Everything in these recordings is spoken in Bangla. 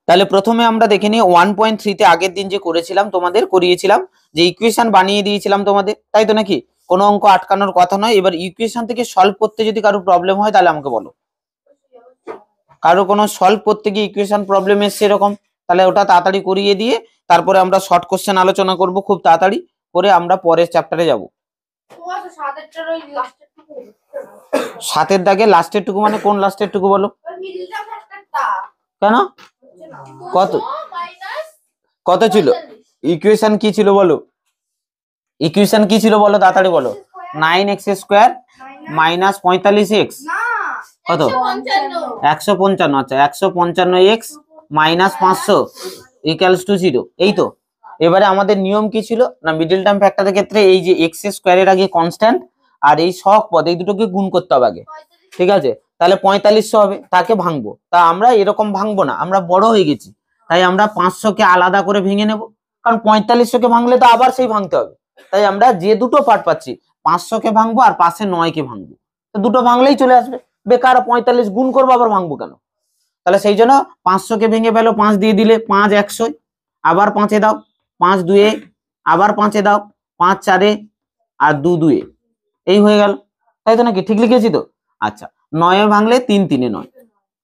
তাহলে প্রথমে আমরা দেখে নিই 1.3 তে আগের দিন যে করেছিলাম তোমাদের করিয়েছিলাম যে ইকুয়েশন বানিয়ে দিয়েছিলাম তোমাদের, তাই তো নাকি? কোনো অঙ্ক আটকানোর কথা নয়। এবার ইকুয়েশন থেকে সলভ করতে যদি কারো প্রবলেম হয় তাহলে আমাকে বলো। কারো কোনো সলভ করতে গিয়ে ইকুয়েশন প্রবলেম এসছে এরকম, তাহলে ওটা তাড়াতাড়ি করিয়ে দিয়ে তারপরে আমরা শর্ট কোশ্চেন আলোচনা করব খুব তাড়াতাড়ি করে, আমরা পরের চ্যাপ্টারে যাব। সাতের দাগে লাস্টের টুকু মানে কোন লাস্টের টুকু বলো? কেন কত কত ছিল? ইকুয়েশন কি ছিল বলো? ইকুয়েশন কি ছিল বলো, তাড়াতাড়ি বলো। 9x স্কয়ার মাইনাস 45x কত? 155। আচ্ছা 155x মাইনাস 500 ইকুয়ালস টু 0, এই তো। এবারে আমাদের নিয়ম কি ছিল না, মিডল টার্ম ফ্যাক্টরের ক্ষেত্রে এই যে x স্কয়ারের আগে কনস্ট্যান্ট আর এই সহগ পদ এই দুটোকে গুণ করতে হবে আগে, ঠিক আছে? তাহলে 4500 হবে, তাকে ভাঙবো। তা আমরা এরকম ভাঙবো না, আমরা বড় হয়ে গেছি, তাই আমরা 500কে আলাদা করে ভেঙে নেব, কারণ 4500কে ভাঙলে তো আবার সেই ভাঙতে হবে। তাই আমরা যে দুটো পার্ট পাচ্ছি 500কে ভাঙবো আর পাশে 9কে ভাঙবো, তো দুটো ভাঙলেই চলে আসবে। বেকার 45 গুণ করবো আবার ভাঙবো কেন? তাহলে সেই জন্য 500কে ভেঙে ফেলো, 5 দিয়ে দিলে 5 100, আবার 5-এ দাও, 5 2-এ, আবার 5-এ দাও, 5 4-এ আর 2 2-এ, এই হয়ে গেল, তাই তো নাকি? ঠিক লিখেছি তো? আচ্ছা 9-এ ভাঙলে 3 3-এ 9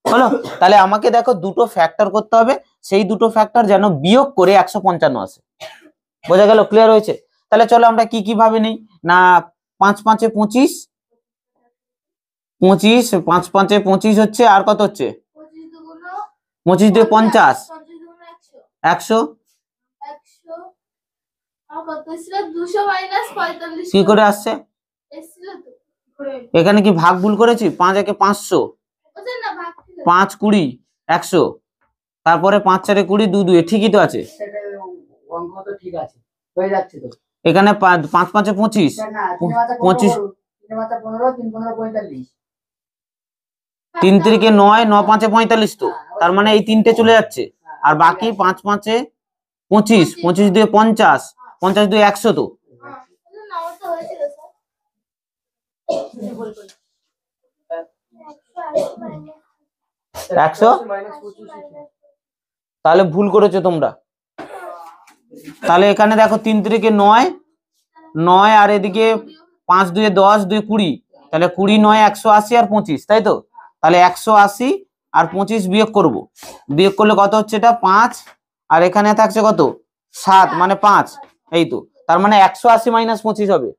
হলো। তাহলে আমাকে দেখো দুটো ফ্যাক্টর করতে হবে, সেই দুটো ফ্যাক্টর যেন বিয়োগ করে 155 আসে। বোঝা গেল? ক্লিয়ার হয়েছে? তাহলে চলো আমরা কি কি ভাবে নেই না, 5 5-এ 25, 25 5 5-এ 25 হচ্ছে, আর কত হচ্ছে? 25 দিয়ে 50, 100 কি করে আসছে? এখানে কি ভাগ ভুল করেছি? 5 একে 500, 5 20 100, তারপরে 5 4-এ 20 2 2-এ, ঠিকই তো আছে, অঙ্ক তো ঠিক আছে, হয়ে যাচ্ছে তো। এখানে 5 5-এ 25, 25 3 3-এ 9, 9 5-এ 45, তো তার মানে এই তিনটে চলে যাচ্ছে, আর বাকি 5 5-এ 25, 25 দিয়ে 50, 50 দিয়ে 100, তো 100। তাহলে ভুল করেছো তোমরা। তাহলে এখানে দেখো 3 3-এ 9, 9 আর এদিকে 5 2-এ 10, 2 20, তাহলে 20 9 180 আর 25, তাই তো? তাহলে 180 আর 25 বিয়োগ করব, বিয়োগ করলে কত হচ্ছে? এটা 5, আর এখানে থাকছে কত? 7, মানে 5, এই তো। তার মানে 180 মাইনাস 25 হবে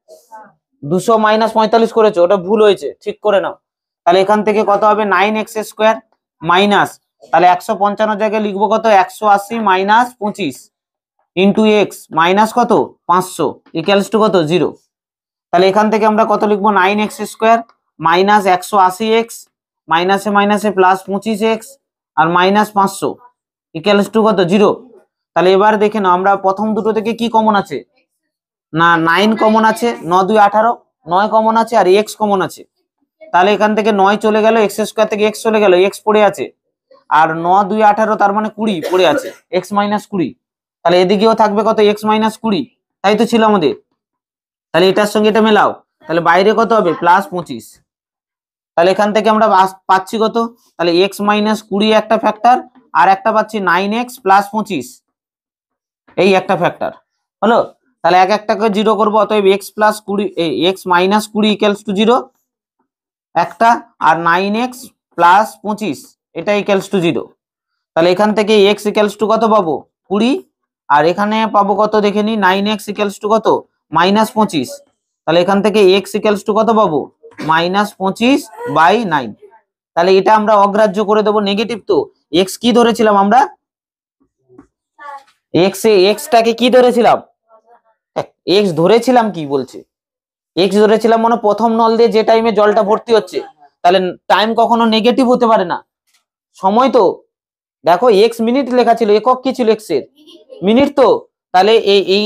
200 মাইনাস 45 করেছো, ওটা ভুল হয়েছে, ঠিক করে নাও। তাহলে এখান থেকে কত হবে? 9x স্কয়ার মাইনাস, তাহলে 155 জায়গায় লিখবো কত? 180 মাইনাস 25 ইন্টু এক্স মাইনাস কত? 500 ইকুয়ালস টু কত? 0। তাহলে এখান থেকে আমরা কত লিখবো? 9x স্কয়ার মাইনাস 180x মাইনাসে মাইনাসে প্লাস 25x আর মাইনাস 500 ইকুয়ালস টু কত? 0। তাহলে এবার দেখে নাও, আমরা প্রথম দুটো থেকে কি কমন আছে না, 9 কমন আছে, 9 2 18, 9 কমন আছে আর x কমন আছে। তাহলে এখান থেকে 9 চলে গেল, x স্কয়ার থেকে x চলে গেল, x পড়ে আছে, আর 9 2 18, তার মানে 20 পড়ে আছে, x মাইনাস 20। তাহলে এদিকেও থাকবে কত? x মাইনাস 20, তাই তো ছিল আমাদের। তাহলে এটার সঙ্গে এটা মেলাও, তাহলে বাইরে কত হবে? প্লাস 25। তাহলে এখান থেকে আমরা পাচ্ছি কত? তাহলে x মাইনাস 20 একটা ফ্যাক্টর, আর একটা পাচ্ছি 9x প্লাস 25, এই একটা ফ্যাক্টর হলো। তাহলে এক একটাকে 0 করবো, অতএব x plus 20 x minus 20 equals to 0 একটা, আর 9x প্লাস 25 এটা ইকুয়ালস টু 0। তাহলে এখান থেকে x ইকুয়ালস টু কত পাবো? 20, আর এখানে পাবো কত দেখে নি? 9x ইকুয়ালস টু কত? মাইনাস 25। তাহলে এখান থেকে x ইকুয়ালস টু কত পাবো? মাইনাস 25/9। তাহলে এটা আমরা অগ্রাহ্য করে দেবো, নেগেটিভ তো। x কি ধরেছিলাম আমরা? x টাকে কি ধরেছিলাম? x ধরেছিলাম, কি বলছে? x ধরেছিলাম মানে প্রথম নল দিয়ে যে টাইমে জলটা ভর্তি হচ্ছে, তাহলে টাইম কখনো নেগেটিভ হতে পারে না, সময় তো। দেখো x মিনিট লেখা ছিল, একক কি ছিল? x এর মিনিট তো। তাহলে এই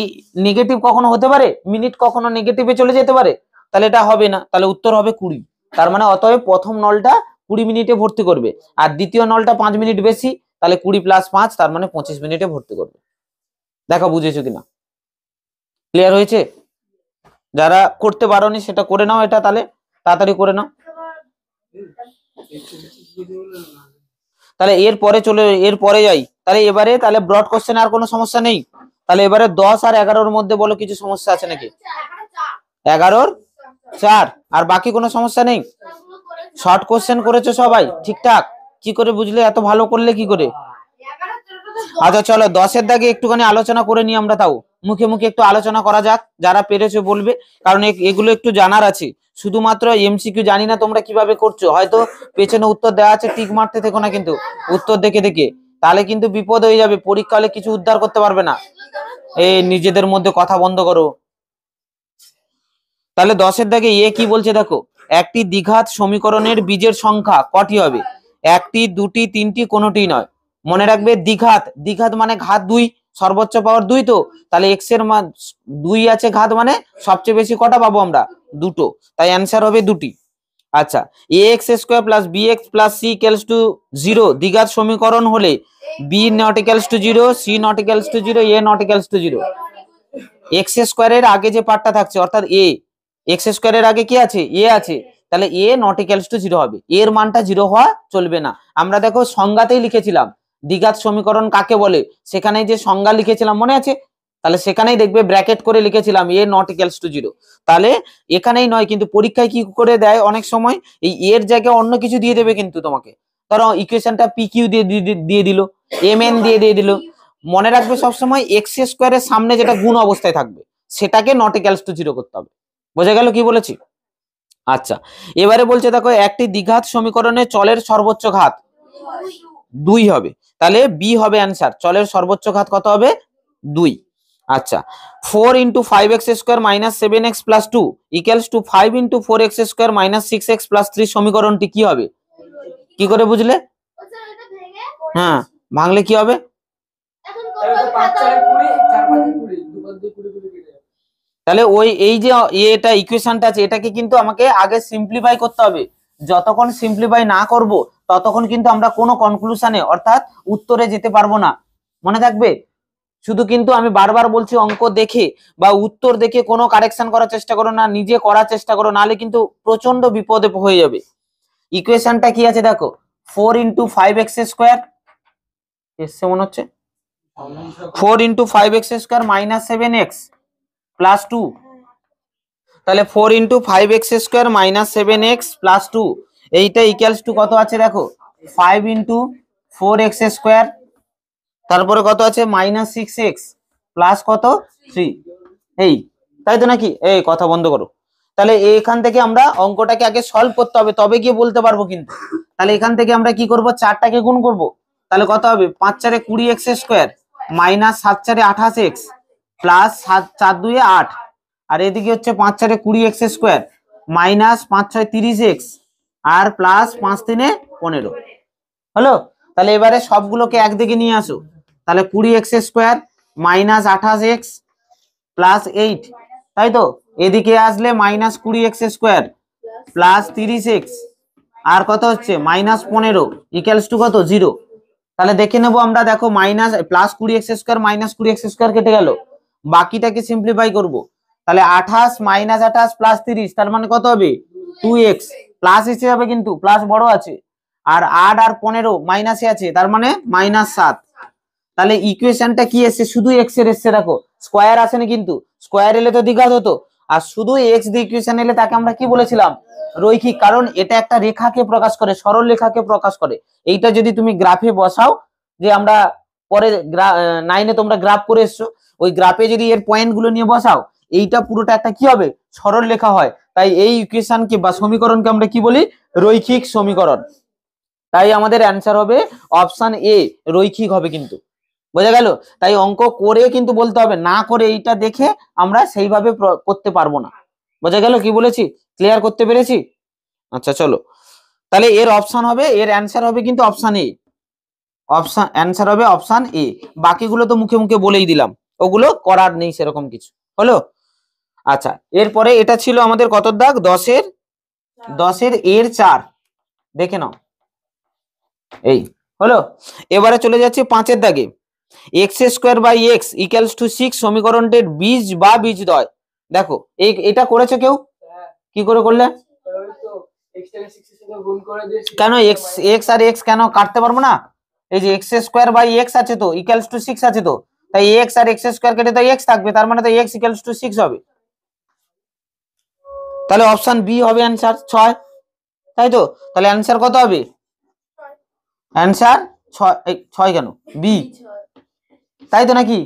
নেগেটিভ কখনো হতে পারে? মিনিট কখনো নেগেটিভে চলে যেতে পারে? তাহলে এটা হবে না, তাহলে উত্তর হবে 20। তার মানে অতএব প্রথম নলটা 20 মিনিটে ভর্তি করবে, আর দ্বিতীয় নলটা 5 মিনিট বেশি, তাহলে 20 প্লাস 5, তার মানে 25 মিনিটে ভর্তি করবে। দেখো বুঝেছো কিনা? ক্লিয়ার হয়েছে? যারা করতে পারোনি সেটা করে নাও, এটা তাহলে তাড়াতাড়ি করে নাও। তাহলে এরপরে যাই, তাহলে এবারে তাহলে ব্রড কোশ্চেন আর কোনো সমস্যা নেই। তাহলে এবারে 10 আর 11-র মধ্যে বলো কিছু সমস্যা আছে নাকি? 11-র 4 আর বাকি কোনো সমস্যা নেই? শর্ট কোশ্চেন করেছো সবাই ঠিকঠাক? কি করে বুঝলে? এত ভালো করলে কি করে? আচ্ছা চলো 10-এর দাগে একটুখানি আলোচনা করে নিই আমরা, তাও মুখে মুখে একটু আলোচনা করা যাক, যারা পেরেছো বলবে, কারণ এগুলো একটু জানার আছে। শুধুমাত্র এমসিকিউ জানি না তোমরা কিভাবে করছো, হয়তো পেছনে উত্তর দেওয়া আছে টিক মারতে থেকো না কিন্তু উত্তর দেখে দেখে, তাহলে কিন্তু বিপদ হয়ে যাবে, পরীক্ষা হলে কিছু উদ্ধার করতে পারবে না। এই নিজেদের মধ্যে কথা বন্ধ করো। তাহলে 10-এর দাগে এ কি বলছে দেখো, একটি দ্বিঘাত সমীকরণের বীজের সংখ্যা কটি হবে? একটি, দুটি, তিনটি, কোনোটি নয়। মনে রাখবে দ্বিঘাত, দ্বিঘাত মানে ঘাত 2, সর্বোচ্চ পাওয়ার 2, তো তাহলে এক্স এর মান 2 আছে, ঘাত মানে সবচেয়ে বেশি কটা পাবো আমরা? দুটো, তাই অ্যান্সার হবে দুটি। আচ্ছা, a x square plus b x plus C equals to 0 দ্বিঘাত সমীকরণ হলে b not equals to 0, c not equals to 0, a not equals to 0। X স্কোয়ারের আগে যে পার্টটা থাকছে অর্থাৎ এ, এক্স স্কোয়ারের আগে কি আছে? এ আছে, তাহলে এ নট ইকুয়ালস টু 0 হবে, এর মানটা 0 হওয়া চলবে না। আমরা দেখো সংজ্ঞাতেই লিখেছিলাম দ্বিঘাত সমীকরণ কাকে বলে, সেখানে যে সংজ্ঞা লিখেছিলাম মনে আছে? তাহলে সেখানেই দেখবে ব্র্যাকেট করে লিখেছিলাম এ নট ইকুয়ালস টু 0। তাহলে এখানেই নয়, কিন্তু পরীক্ষায় কি করে দেয় অনেক সময় এই এর জায়গায় অন্য কিছু দিয়ে দেবে কিন্তু তোমাকে, ধরো ইকুয়েশনটা পি কিউ দিয়ে দিল, এম এন দিয়ে দিল। মনে রাখবে সবসময় এক্স স্কোয়ারের সামনে যেটা গুণ অবস্থায় থাকবে সেটাকে নট ইকুয়ালস টু 0 করতে হবে। বোঝা গেল কি বলেছি? আচ্ছা, এবারে বলছে দেখো একটি দ্বিঘাত সমীকরণে চলের সর্বোচ্চ ঘাত 2 হবে, তাহলে বি হবে অ্যান্সার। চলের সর্বোচ্চ ঘাত কত হবে? 2। আচ্ছা, 4 into 5x square minus 7x plus 2 equals to 5 into 4x square minus 6x plus 3 সমীকরণটি কি হবে? কি করে বুঝলে? হ্যাঁ, ভাঙলে কি হবে? তাহলে ওই এই যে এটা ইকুয়েশনটা আছে এটাকে কিন্তু আমাকে আগে সিম্পলিফাই করতে হবে। যতক্ষণ সিম্পলিফাই না করব ততক্ষণ কিন্তু আমরা কোনো কনক্লুশনে অর্থাৎ উত্তরে যেতে পারবো না। মনে থাকবে, শুধু কিন্তু আমি বারবার বলছি অঙ্ক দেখে বা উত্তর দেখে কোনো কারেকশন করার চেষ্টা করো না, নিজে করার চেষ্টা করো, নাহলে কিন্তু প্রচন্ড বিপদে হয়ে যাবে। ইকুয়েশনটা কি আছে দেখো, 4 ইন্টু 5x স্কোয়ার এসছে মনে হচ্ছে, 4 into 5x square minus 7x plus 2, তাহলে 4 into 5x square minus 7x plus 2 এইটা ইকুয়ালস টু কত আছে দেখো, 5 ইন্টু 4x স্কোয়ার, তারপরে কত আছে মাইনাস 6x প্লাস কত 3, এই তাই তো নাকি? এই কথা বন্ধ করো। তাহলে এখান থেকে আমরা অঙ্কটাকে আগে সলভ করতে হবে, তবে গিয়ে বলতে পারবো কিন্তু। তাহলে এখান থেকে আমরা কি করব, 4টাকে গুণ করব, তাহলে কত হবে 5 4 20x square minus 7 4 28x plus 7 4 2 8, আর এদিকে হচ্ছে 5 4 20x স্কোয়ার মাইনাস 5 6 30x আর প্লাস 5 3 15 হলো। তাহলে এবারে সবগুলোকে একদিকে নিয়ে আসো, তাহলে 20x square minus 28x plus 8, তাই তো? এদিকে আসলে minus 20x square plus 30x আর কত হচ্ছে মাইনাস 15 ইকুয়ালস টু কত 0। তাহলে দেখে নেবো আমরা, দেখো minus plus 20x square minus 20x square কেটে গেল, বাকিটাকে সিম্পলিফাই করব। তাহলে 28 মাইনাস 28 প্লাস 30 তার মানে কত হবে 2x, প্লাস এসে যাবে কিন্তু প্লাস বড় আছে, আর 8 আর 15 মাইনাসে আছে তার মানে মাইনাস 7। তাহলে ইকুয়েশনটা কি এসছে, শুধু এক্স এর এসছে দেখো, স্কোয়ার আসেনি কিন্তু, স্কোয়ার এলে তো দ্বিঘাত হতো, আর শুধু এক্স দিয়ে ইকুয়েশন এলে তাকে আমরা কি বলেছিলাম, রৈখিক, কারণ এটা একটা রেখাকে প্রকাশ করে, সরল রেখাকে প্রকাশ করে। এইটা যদি তুমি গ্রাফে বসাও, যে আমরা পরে 9-এ তোমরা গ্রাফ করে এসছো, ওই গ্রাফে যদি এর পয়েন্ট গুলো নিয়ে বসাও এইটা পুরোটা একটা কি হবে, সরল রেখা হয়। তাই এই ইকুয়েশনকে বা সমীকরণকে আমরা কি বলি, রৈখিক সমীকরণ। তাই আমাদের অ্যান্সার হবে অপশন এ, রৈখিক হবে কিন্তু। বোঝা গেল? তাই অঙ্ক করে কিন্তু বলতে হবে, না করে এইটা দেখে আমরা সেইভাবে করতে পারবো না। বোঝা গেল কি বলেছি? ক্লিয়ার করতে পেরেছি? আচ্ছা চলো, তাহলে এর অপশন হবে, এর অ্যান্সার হবে কিন্তু অপশন এ, অপশন অ্যান্সার হবে অপশন এ। বাকিগুলো তো মুখে মুখে বলেই দিলাম, ওগুলো করার নেই সেরকম কিছু, হলো? আচ্ছা, এরপরে এটা ছিল আমাদের কত দাগ, 10-এর এর 4, দেখে নাও এই হলো। এবারে চলে যাচ্ছে 5-এর দাগে, x square by x equals to 6 সমীকরণটির বীজ বা বীজদ্বয়। দেখো এটা করেছে কেউ? কি করে করলে? কেন এক্স আর এক্স কেন কাটতে পারবো না? এই যে এক্স স্কোয়ার বাই এক্স আছে তো ইকুয়ালস টু 6 আছে তো, তাই এক্স আর এক্স স্কোয়ার কেটে তো এক্স থাকবে, তার মানে তো এক্স ইকুয়ালস টু 6 হবে। তাহলে অপশন বি হবে অ্যান্সার 6, তাই তো? তাহলে অ্যান্সার কত হবে? অ্যান্সার 6 কেন বি, তাই তো নাকি?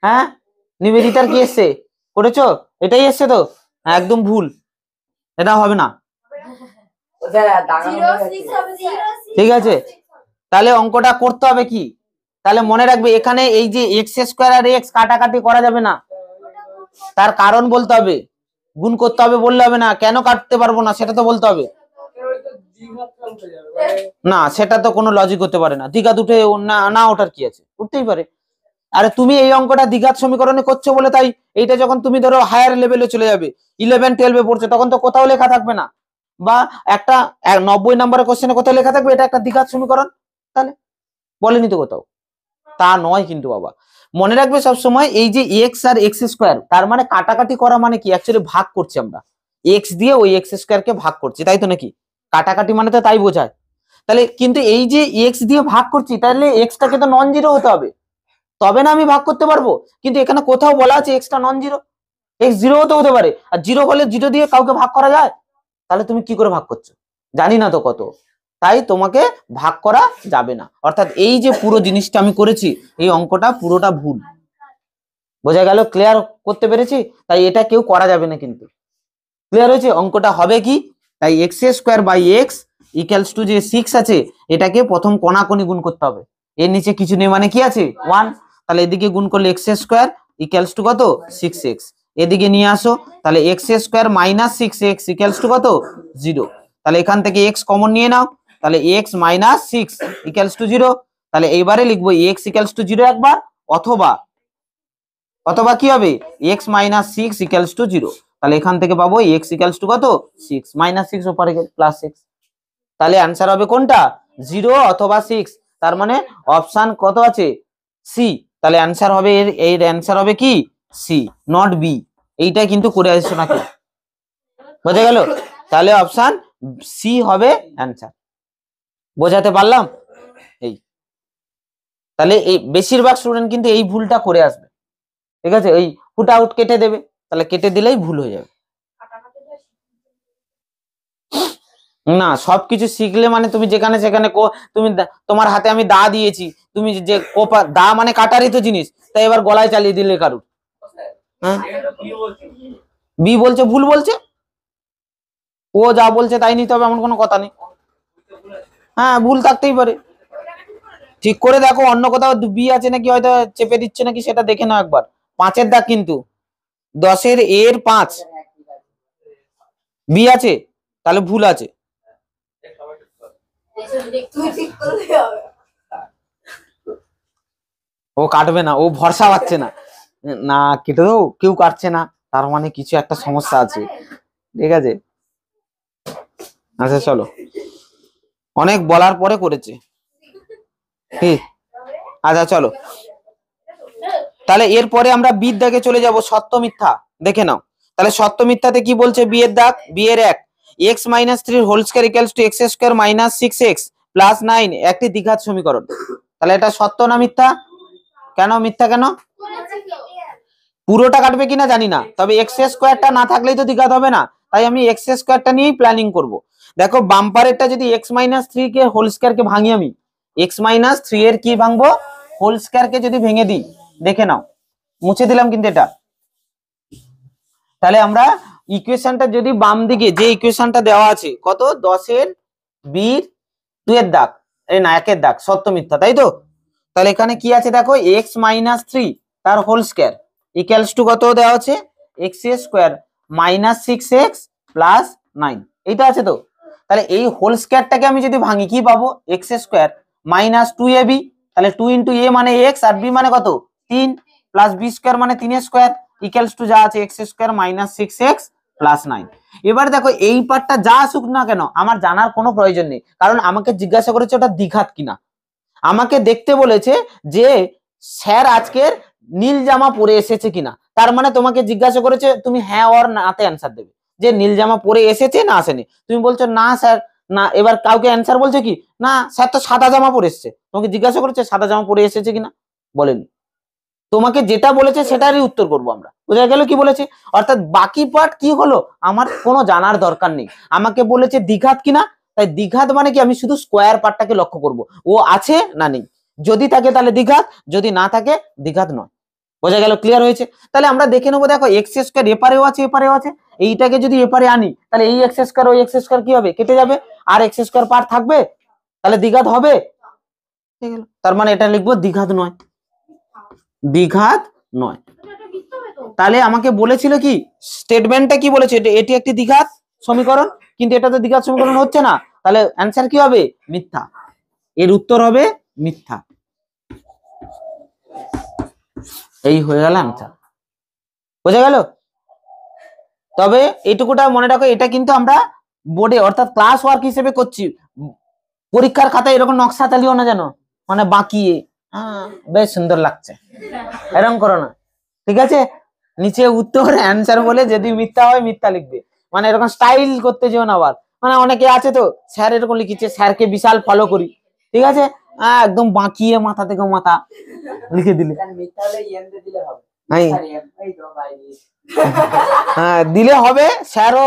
হ্যাঁ নিবেদিতার কি এসছে, করেছো? এটাই এসছে তো, একদম ভুল, এটা হবে না। ঠিক আছে, তাহলে অঙ্কটা করতে হবে কি, তাহলে মনে রাখবে এখানে এই যে এক্স স্কোয়ার আর এক্স কাটাকাটি করা যাবে না, তার কারণ বলতে হবে, গুণ করতে হবে বললে হবে না, কেন কাটতে পারবো না সেটা তো বলতে হবে। না সেটা তো কোনো লজিক হতে পারে না, দ্বিঘাত উঠে না, না ওঠার কি আছে, উঠতেই পারে। আরে তুমি এই অঙ্কটা দ্বিঘাত সমীকরণে করছো বলে তাই, এইটা যখন তুমি ধরো হায়ার লেভেলে চলে যাবে 11-12 পড়ছো তখন তো কোথাও লেখা থাকবে না, বা একটা 90 নম্বরের কোশ্চেনে কোথাও লেখা থাকবে এটা একটা দ্বিঘাত সমীকরণ, তাহলে বলেনি তো কোথাও, তা নয় কিন্তু বাবা। মনে রাখবে সব সময় এই যে এক্স আর এক্স স্কোয়ার, তার মানে কাটাকাটি করা মানে কি, অ্যাকচুয়ালি ভাগ করছি আমরা, এক্স দিয়ে ওই এক্স স্কোয়ার কে ভাগ করছি, তাই তো নাকি? কাটাকাটি মানে তো তাই বোঝায়। তাহলে কিন্তু এই যে এক্স দিয়ে ভাগ করছি, তাহলে এক্সটাকে তো নন জিরো হতে হবে, তবে না আমি ভাগ করতে পারবো, কিন্তু এখানে কোথাও বলা আছে extra non zero, x zero তো হতে পারে, আর জিরো হলে জিরো দিয়ে কাউকে ভাগ করা যায়? তাহলে তুমি কি করে ভাগ করছো, জানি না তো কত, তাই তোমাকে ভাগ করা যাবে না। অর্থাৎ এই যে পুরো জিনিসটা আমি করেছি, এই অঙ্কটা পুরোটা ভুল, বোঝা গেল? ক্লিয়ার করতে পেরেছি? তাই এটা কেউ করা যাবে না কিন্তু, ক্লিয়ার হয়েছে? অঙ্কটা হবে কি, তাই x square by x equals to যে 6 আছে, এটাকে প্রথম কোণাকোণি গুণ করতে হবে, এর নিচে কিছু নেই মানে কি আছে 1, তাহলে এদিকে গুণ করলে এক্স স্কোয়ার ইকুয়ালস টু কত 6x, এদিকে নিয়ে আসো, তাহলে x square minus 6x equals to কত 0, তাহলে এখান থেকে এক্স কমন নিয়ে নাও, তাহলে এক্স মাইনাস 6 ইকুয়ালস টু 0, তাহলে এইবারে লিখবো এক্স ইকুয়ালস টু 0 একবার, অথবা অথবা কি হবে এক্স মাইনাস 6 ইকুয়ালস টু 0, তাহলে এখান থেকে পাবো এক্স ইকুয়ালস টু কত 6 মাইনাস 6 উপরে প্লাস 6, তাহলে অ্যান্সার হবে কোনটা 0 অথবা 6, তার মানে অপশন কত আছে সি, তাহলে অ্যান্সার হবে এর অ্যান্সার হবে কি সি, নট বি, এইটা কিন্তু করে আসছো নাকি, বোঝা গেল? তাহলে অপশন সি হবে অ্যান্সার, বোঝাতে পারলাম? এই তাহলে এই বেশিরভাগ স্টুডেন্ট কিন্তু এই ভুলটা করে আসবে, ঠিক আছে, এই ফুট আউট কেটে দেবে, তাহলে কেটে দিলেই ভুল হয়ে যাবে। না সবকিছু শিখলে মানে তুমি যেখানে সেখানে তুমি তোমার হাতে আমি দা দিয়েছি, তুমি যে কোপা দা মানে কাটারই তো জিনিস, তাই এবার গলায় চালিয়ে দিলে কারুর, হ্যাঁ বি বলছে ভুল বলছে, ও যা বলছে তাই নিতে হবে এমন কোনো কথা নেই, হ্যাঁ ভুল থাকতেই পারে, ঠিক করে দেখো অন্য কোথাও বি আছে নাকি, হয়তো চেপে দিচ্ছে নাকি সেটা দেখে নাও একবার, 5-এর দাগ কিন্তু 10-এর এর 5 বি আছে, তাহলে ভুল আছে, ও কাটবে না, ও ভরসা পাচ্ছে না, না কেটে দেবো, কেউ কাটছে না, তার মানে কিছু একটা সমস্যা আছে, ঠিক আছে। আচ্ছা চলো, অনেক বলার পরে করেছে, আচ্ছা চলো, তাহলে এরপরে আমরা বির দাগে চলে যাব, সত্য মিথ্যা দেখে নাও, তাহলে সত্য মিথ্যাতে কি বলছে, বি এর দাগ, বি এর 1 x minus 3 whole square equals to x square minus 6x plus 9 একটি দ্বিঘাত সমীকরণ, তাহলে এটা সত্য না মিথ্যা? কেন মিথ্যা কেন? পুরোটা কাটবে কিনা জানি না, তবে এক্স স্কোয়ারটা না থাকলেই তো দ্বিঘাত হবে না, তাই আমি এক্স স্কোয়ারটা নিয়েই প্ল্যানিং করব। দেখো বাম্পারেরটা যদি এক্স মাইনাস 3 কে হোল স্কয়ার কে ভাঙি, আমি এক্স মাইনাস 3 এর কি ভাঙবো, হোল স্কয়ার কে যদি ভেঙে দিই, দেখে নাও মুছে দিলাম কিন্তু এটা, তাহলে আমরা ইকুয়েশনটা যদি বাম দিকে যে ইকুয়েশনটা দেওয়া আছে কত 10-এর বির 2 এর দাগ, এই না 1 এর দাগ সত্য মিথ্যা, তাই তো? তাহলে এখানে কি আছে দেখো এক্স মাইনাস 3 তার হোল স্কয়ার ইকুয়ালস টু কত দেওয়া আছে x square minus 6x plus 9, এইটা আছে তো? তাহলে এই হোল স্কয়ারটাকে আমি যদি ভাঙি কি পাবো, এক্স স্কয়ার মাইনাস 2ab, তাহলে 2 ইন্টু এ মানে এক্স আর বি মানে কত 3 প্লাস বি স্কয়ার মানে 3 স্কয়ার ইকুয়ালস টু যা আছে x square minus 6x plus 9। এবার দেখো এই পার্টটা যা আসুক না কেন আমার জানার কোনো প্রয়োজন নেই, কারণ আমাকে জিজ্ঞাসা করেছে ওটা দ্বিঘাত কিনা, আমাকে দেখতে বলেছে যে স্যার আজকের নীল জামা পরে এসেছে কিনা, তার মানে তোমাকে জিজ্ঞাসা করেছে তুমি হ্যাঁ অর নাতে অ্যান্সার দেবে, যে নীল জামা পরে এসেছে না আসেনি, তুমি বলছো না স্যার না এবার কাউকে অ্যান্সার বলছে কি না স্যার তো সাদা জামা পরে এসছে, তোমাকে জিজ্ঞাসা করেছে সাদা জামা পরে এসেছে কিনা, বলেনি। তোমাকে যেটা বলেছে সেটারই উত্তর করবো আমরা, বোঝা গেল কি বলেছে। অর্থাৎ বাকি পার্ট কি হলো আমার কোনো জানার দরকার নেই। আমাকে বলেছে দ্বিঘাত কিনা, তাই দ্বিঘাত মানে কি আমি শুধু স্কোয়ার পার্টটাকে লক্ষ্য করব, ও আছে না নেই, যদি থাকে তাহলে দ্বিঘাত, যদি না থাকে দ্বিঘাত নয়। বোঝা গেল, ক্লিয়ার হয়েছে। তাহলে আমরা দেখে নেবো, দেখো এক্স স্কোয়ার এপারেও আছে এপারেও আছে, এইটাকে যদি এপারে আনি তাহলে এই এক্স স্কোয়ার ওই এক্স স্কোয়ার কি হবে, কেটে যাবে, আর এক্স স্কোয়ার পার্ট থাকবে, তাহলে দ্বিঘাত হবে। তার মানে এটা লিখবো দ্বিঘাত নয়, দ্বিঘাত নয়। তাহলে আমাকে বলেছিল কি স্টেটমেন্টটা কি বলেছে, এটি একটি দ্বিঘাত সমীকরণ, কিন্তু এটা তো দ্বিঘাত সমীকরণ হচ্ছে না, তাহলে অ্যান্সার কি হবে, মিথ্যা, এর উত্তর হবে মিথ্যা। এই হয়ে গেল অ্যান্সার, বোঝা গেল। তবে এইটুকুটা মনে রাখো, এটা কিন্তু আমরা বোর্ডে অর্থাৎ ক্লাস ওয়ার্ক হিসেবে করছি, পরীক্ষার খাতায় এরকম নকশা চালিও না যেন, মানে বাঁকিয়ে বেশ সুন্দর লাগছে এরকম করো না, ঠিক আছে। নিচে উত্তর অ্যান্সার বলে যদি মিথ্যা হয় মিথ্যা লিখবে, মানে এরকম স্টাইল করতে যেও না আবার, মানে অনেকে আছে তো স্যার এরকম লিখেছে, স্যারকে বিশাল ফলো করি, ঠিক আছে, একদম বাঁকিয়ে মাথা থেকে মাথা লিখে দিলে, হ্যাঁ দিলে হবে, স্যারও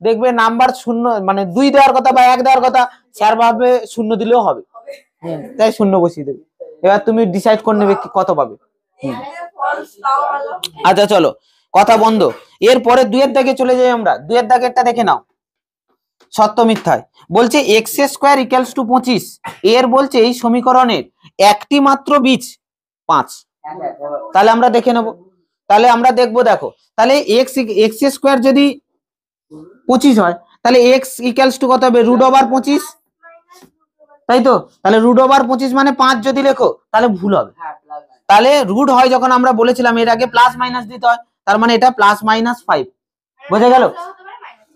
দেখবে নাম্বার শূন্য মানে 2 দেওয়ার কথা বা 1 দেওয়ার কথা, স্যার ভাববে শূন্য দিলেও হবে, তাই শূন্য বসিয়ে দেবে। এবার তুমি ডিসাইড করে নেবে কত পাবে। আচ্ছা চলো কথা বন্ধ, এরপরে 2 এর দাগে চলে যাই আমরা। 2 এর দাগেরটা দেখে নাও, সত্য মিথ্যায় বলছে এক্স স্কোয়ার ইকুয়ালস টু 25, এর বলছে এই সমীকরণের একটি মাত্র বীজ 5। তাহলে আমরা দেখে নেব, তাহলে আমরা দেখবো, দেখো তাহলে এক্স স্কোয়ার যদি 25 হয় তাহলে এক্স ইকুয়ালস টু কত হবে, √25, তাই তো। তাহলে √25 মানে 5 যদি লেখো তাহলে ভুল হবে, তাহলে রুট হয় যখন আমরা বলেছিলাম এর আগে প্লাস মাইনাস দিতে হয়, তার মানে এটা +-5, বোঝা গেল।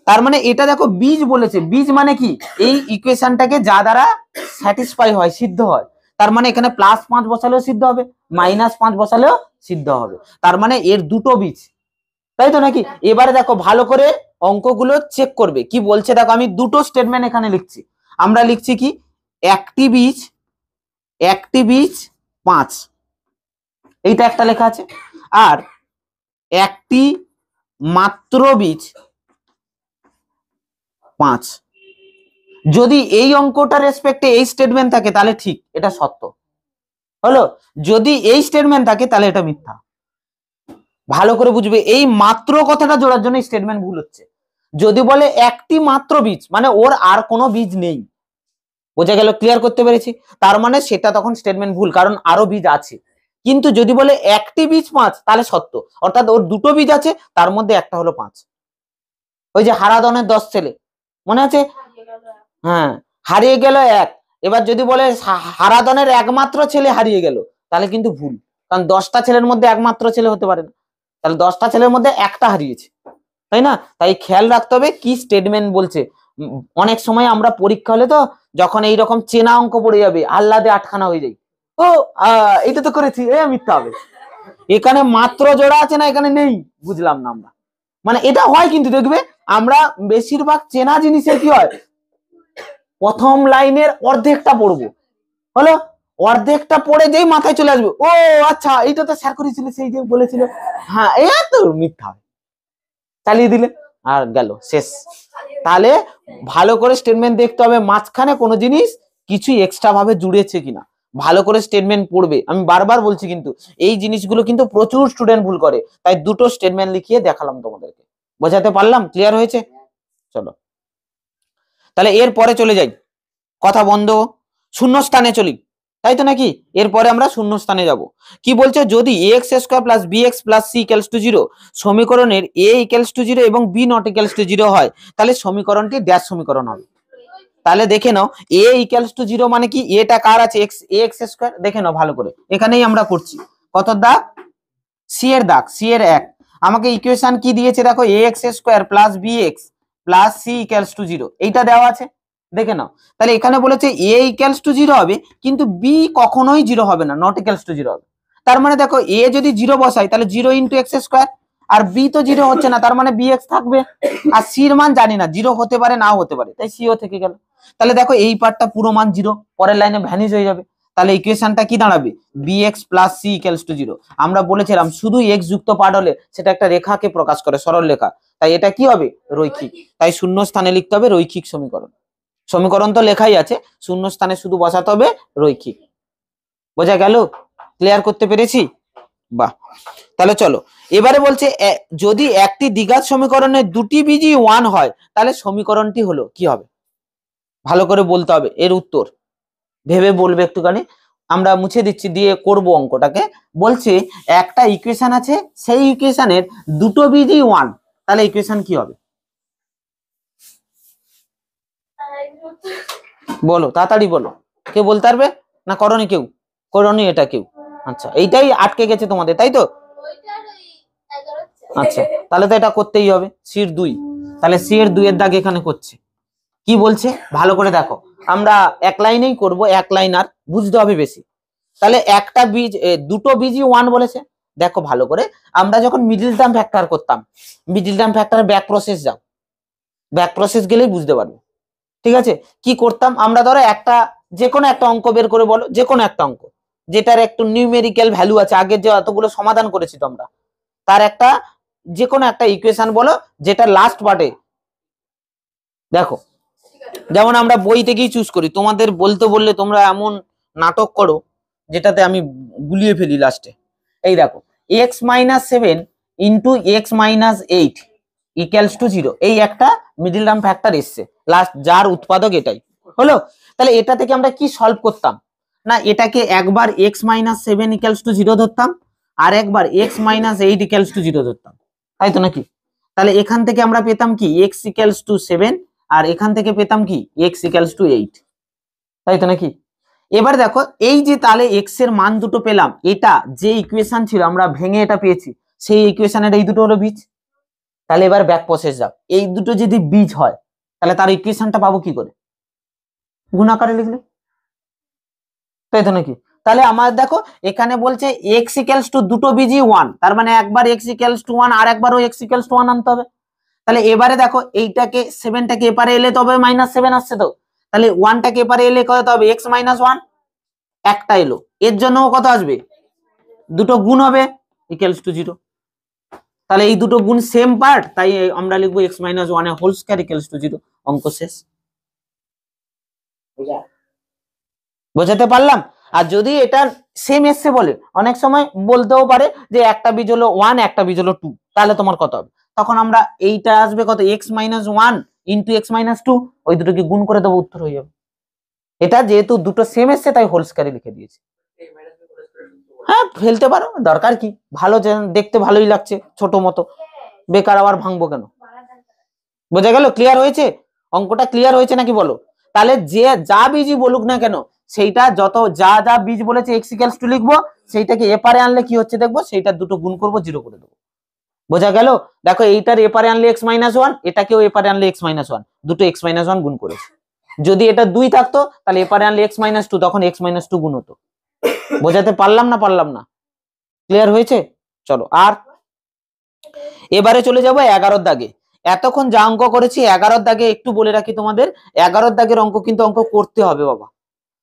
তার মানে এটা দেখো বীজ বলেছে, বীজ মানে কি এই ইকুয়েশনটাকে যা দ্বারা স্যাটিসফাই হয় সিদ্ধ হয়, তার মানে এখানে +5 বসালেও সিদ্ধ হবে, -5 বসালেও সিদ্ধ হবে, তার মানে এর দুটো বীজ, তাই তো নাকি। এবারে দেখো ভালো করে অঙ্কগুলো চেক করবে কি বলছে, দেখো আমি দুটো স্টেটমেন্ট এখানে লিখছি, আমরা লিখছি কি একটি বীজ 5, এইটা একটা লেখা আছে, আর একটি মাত্র বীজ 5। যদি এই অঙ্কটার রেসপেক্টে এই স্টেটমেন্ট থাকে তাহলে ঠিক, এটা সত্য হলো, যদি এই স্টেটমেন্ট থাকে তাহলে এটা মিথ্যা। ভালো করে বুঝবে, এই মাত্র কথাটা জোড়ার জন্য স্টেটমেন্ট ভুল হচ্ছে। যদি বলে একটি মাত্র বীজ মানে ওর আর কোনো বীজ নেই, বোঝা গেল, ক্লিয়ার করতে পেরেছি, তার মানে সেটা তখন স্টেটমেন্ট ভুল, কারণ আরো বীজ আছে। কিন্তু যদি বলে একটি বীজ 5 তাহলে সত্য, অর্থাৎ ওর দুটো বীজ আছে তার মধ্যে একটা হলো 5। ওই যে হারাধনের 10 ছেলে মনে আছে, হ্যাঁ হারিয়ে গেল 1, এবার যদি বলে হারাধনের একমাত্র ছেলে হারিয়ে গেল তাহলে কিন্তু ভুল, কারণ 10টা ছেলের মধ্যে একমাত্র ছেলে হতে পারে না, তাহলে 10টা ছেলের মধ্যে একটা হারিয়েছে, তাই না। তাই খেয়াল রাখতে হবে কি স্টেটমেন্ট বলছে। অনেক সময় আমরা পরীক্ষা হলে তো যখন এইরকম চেনা অঙ্ক পড়ে যাবে আহ্লাদে আটখানা হয়ে যায়, ও এটা তো করেছি, মিথ্যা হবে, এখানে মাত্র জোড়া আছে না এখানে নেই, বুঝলাম না আমরা, মানে এটা হয়। কিন্তু দেখবে আমরা বেশিরভাগ চেনা জিনিসের কি হয়, প্রথম লাইনের অর্ধেকটা পড়বো, হলো অর্ধেকটা পড়ে যেই মাথায় চলে আসবে, ও আচ্ছা এইটা তো স্যার করেছিল সেই যে বলেছিল, হ্যাঁ তো মিথ্যা হবে, চালিয়ে দিলে আর গেল শেষ। তাহলে ভালো করে স্টেটমেন্ট দেখতে হবে মাঝখানে কোনো জিনিস কিছু এক্সট্রা ভাবে জুড়েছে কিনা, ভালো করে স্টেটমেন্ট পড়বে, আমি বারবার বলছি, কিন্তু এই জিনিসগুলো কিন্তু প্রচুর স্টুডেন্ট ভুল করে, তাই দুটো স্টেটমেন্ট লিখিয়ে দেখালাম তোমাদেরকে, বোঝাতে পারলাম, ক্লিয়ার হয়েছে। চলো তাহলে এর পরে চলে যাই, কথা বন্ধ, শূন্য স্থানে চলি, তাই তো নাকি। এরপরে আমরা শূন্য স্থানে যাব, কি বলছে, যদি ax square plus bx plus c equals to 0 সমীকরণের a ইকুয়ালস টু 0 এবং b নট ইকুয়ালস টু 0 হয়, তাহলে সমীকরণটি ড্যাশ সমীকরণ হবে। তাহলে দেখে নাও a ইকুয়ালস টু 0 মানে কি, এটা কার আছে ax স্কয়ার, দেখে নাও ভালো করে, এখানেই আমরা করছি, কত দাগ, c এর দাগ, c এর 1, আমাকে ইকুয়েশন কি দিয়েছে দেখো, ax square plus bx plus c equals to 0, এইটা দেওয়া আছে, দেখে নাও। তাহলে এখানে বলেছে a ইকুয়ালস টু 0 হবে, কিন্তু b কখনোই 0 হবে না, নট ইকুয়ালস টু 0 হবে। তার মানে দেখো a যদি 0 বসাই তাহলে 0 ইনটু x স্কয়ার, আর বি তো 0 হচ্ছে না, তার মানে বি এক্স থাকবে। আর সি এর মান জানি না, 0 হতে পারে নাও হতে পারে, তাই সিও থেকে গেল। তাহলে দেখো এই পার্টটা পুরো মান 0, পরের লাইনে ভ্যানিশ হয়ে যাবে। তাহলে ইকুয়েশনটা কি দাঁড়াবে, bx plus C equals to 0। আমরা বলেছিলাম শুধু এক্স যুক্ত পার্ট হলে সেটা একটা রেখাকে প্রকাশ করে, সরল রেখা, তাই এটা কি হবে, রৈখিক। তাই শূন্য স্থানে লিখতে হবে রৈখিক সমীকরণ। সমীকরণ তো লেখাই আছে, শূন্য স্থানে শুধু বসাতে হবে রৈখিক। বোঝা গেল? ক্লিয়ার করতে পেরেছি? বাহ। তাহলে চলো এবারে বলছে যদি একটি দ্বিঘাত সমীকরণে দুটি বীজই 1 হয় তাহলে সমীকরণটি হলো কি হবে, ভালো করে বলতে হবে, এর উত্তর ভেবে বলবে একটুখানি। আমরা মুছে দিচ্ছি দিয়ে করব অঙ্কটাকে। বলছে একটা ইকুয়েশন আছে, সেই ইকুয়েশনের দুটো বীজই 1, তাহলে ইকুয়েশন কি হবে বলো, তাড়াতাড়ি বলো। কে বলতে পারবে? না করনি কেউ? করনি এটা কেউ? আচ্ছা, এইটাই আটকে গেছে তোমাদের, তাই তো? আচ্ছা, তাহলে তো এটা করতেই হবে, সির 2। তাহলে সি এর 2 এর দাগ এখানে করছে। কি বলছে ভালো করে দেখো, আমরা এক লাইনেই করব, এক লাইন আর বুঝতে হবে বেশি। তাহলে একটা বীজ দুটো বীজই 1 বলেছে। দেখো ভালো করে, আমরা যখন মিডল টার্ম ফ্যাক্টর করতাম, মিডল টার্ম ফ্যাক্টরের ব্যাক প্রসেস যাও, ব্যাক প্রসেস গেলেই বুঝতে পারবে। ঠিক আছে, কি করতাম আমরা, ধরো একটা যে কোনো একটা অঙ্ক বের করে বলো, যে কোনো একটা অঙ্ক যেটার একটু নিউমেরিক্যাল ভ্যালু আছে, আগের যে অতগুলো সমাধান করেছি তোমরা, তার একটা যে কোনো একটা ইকুয়েশন বলো যেটা লাস্ট পার্টে। দেখো যেমন আমরা বই থেকেই চুজ করি, তোমাদের বলতে বললে তোমরা এমন নাটক করো যেটাতে আমি গুলিয়ে ফেলি লাস্টে। এই দেখো x-7 into x-8 equals to 0, এই একটা মিডল টার্ম ফ্যাক্টর এসছে, লাস্ট যার উৎপাদক এটাই হলো। তাহলে এটা থেকে আমরা কি সলভ করতাম, না এটাকে একবার x-7 ইকুয়ালস টু 0 ধরতাম, আর একবার x-8 ইকুয়ালস টু 0 ধরতাম, তাই তো নাকি? তাহলে এখান থেকে আমরা পেতাম কি x ইকুয়ালস টু 7, আর এখান থেকে পেতাম কি x ইকুয়ালস টু 8, তাই তো নাকি? এবার দেখো এই যে তাহলে x এর মান দুটো পেলাম, এটা যে ইকুয়েশন ছিল আমরা ভেঙে এটা পেয়েছি, সেই ইকুয়েশনের এই দুটো হলো বীজ। তাহলে এবার ব্যাক প্রসেস যাও, এই দুটো যদি বীজ হয় তাহলে তার ইকুয়েশনটা পাবো কি করে, গুণ আকারে লিখলে, তাই তো নাকি? তাহলে আমার দেখো এখানে বলছে x ইকুয়ালস টু দুটো বীজই 1, তার মানে একবার x ইকুয়ালস টু 1 আর একবারও x ইকুয়ালস টু 1 আনতে হবে। তাহলে এবারে দেখো এইটাকে 7টাকে এপারে এলে তবে -7 আসছে, তো তাহলে 1টাকে এপারে এলে কত হবে x-1, একটা এলো, এর জন্য কত আসবে, দুটো গুণ হবে ইকুয়ালস টু 0। তাহলে এই দুটো গুণ সেম পার্ট, তাই আমরা লিখবো x-1 এর হোল স্কয়ার ইকুয়ালস টু 0। অঙ্ক শেষ। বোঝাতে পারলাম? আর যদি এটা সেম এসছে বলে, অনেক সময় বলতেও পারে যে একটা বীজ হলো 1 একটা বীজ হলো 2, তাহলে তোমার কত হবে, তখন আমরা এইটা আসবে কত x-1 ইন্টু x-2, ওই দুটোকে গুণ করে দেবো, উত্তর হয়ে যাবে। এটা যেহেতু দুটো সেম এসছে তাই হোল স্কয়ারে লিখে দিয়েছি। হ্যাঁ ফেলতে পারো, দরকার কি, ভালো দেখতে ভালোই লাগছে ছোট মতো, বেকার আবার ভাঙবো কেন। বোঝা গেল? ক্লিয়ার হয়েছে? অঙ্কটা ক্লিয়ার হয়েছে নাকি বলো? তাহলে যে যা বীজই বলুক না কেন, সেইটা যত যা যা বীজ বলেছে x ইকুয়ালস টু লিখবো, সেইটাকে এপারে আনলে কি হচ্ছে দেখবো, সেইটা দুটো গুণ করবো, 0 করে দেবো। বোঝা গেল? দেখো এইটার এপারে আনলে x-1, এটাকেও এপারে আনলে x-1, দুটো x-1 গুণ করেছে। যদি এটা 2 থাকতো তাহলে এপারে আনলে x-2, তখন x-2 গুণ হতো। বোঝাতে পারলাম না পারলাম না? ক্লিয়ার হয়েছে? চলো আর এবারে চলে যাবো 11 দাগে। এতক্ষণ যা অঙ্ক করেছি 11 দাগে একটু বলে রাখি তোমাদের, 11 দাগের অঙ্ক কিন্তু অঙ্ক করতে হবে বাবা,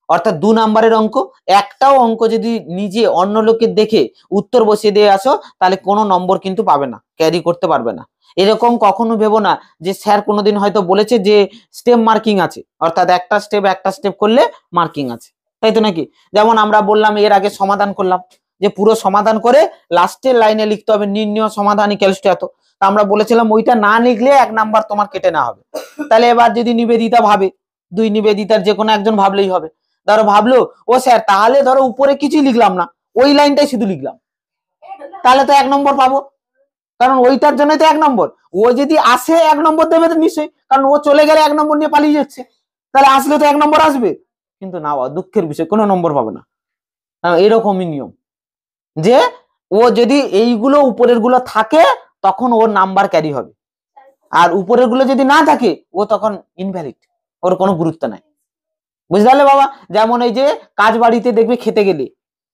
অর্থাৎ 2 নাম্বারের অঙ্ক। একটাও অঙ্ক যদি নিজে অন্য লোকের দেখে উত্তর বসিয়ে দিয়ে আসো তাহলে কোনো নম্বর কিন্তু পাবে না, ক্যারি করতে পারবে না। এরকম কখনো ভেবো না যে স্যার কোনোদিন হয়তো বলেছে যে স্টেপ মার্কিং আছে, অর্থাৎ একটা স্টেপ করলে মার্কিং আছে, তাই তো নাকি? যেমন আমরা বললাম এর আগে সমাধান করলাম যে পুরো সমাধান করে লাস্টের লাইনে লিখতে হবে নির্ণয় সমাধান ইকুয়ালস টু এত। তা আমরা বলেছিলাম ওইটা না লিখলে 1 নাম্বার তোমার কেটে না হবে। তাহলে এবার যদি নিবেদিতা ভাবে, 2 নিবেদিতার যে কোনো একজন ভাবলেই হবে। ধরো ভাবলো ও স্যার তাহলে ধরো উপরে কিছুই লিখলাম না, ওই লাইনটাই শুধু লিখলাম, তাহলে তো 1 নম্বর পাবো, কারণ ওইটার জন্য তো 1 নম্বর। ও যদি আসে 1 নম্বর দেবে তো নিশ্চয়ই, কারণ ও চলে গেলে 1 নম্বর নিয়ে পালিয়ে যাচ্ছে, তাহলে আসলে তো 1 নম্বর আসবে। কিন্তু না, দুঃখের বিষয় কোনো নম্বর পাবে না। এরকমই নিয়ম যে ও যদি এইগুলো উপরের গুলো থাকে তখন ওর নাম্বার ক্যারি হবে, আর উপরের গুলো যদি না থাকে ও তখন ইনভ্যালিড, ওর কোনো গুরুত্ব নাই। বুঝতে পারলে বাবা? যেমন এই যে কাজ বাড়িতে দেখবে খেতে গেলে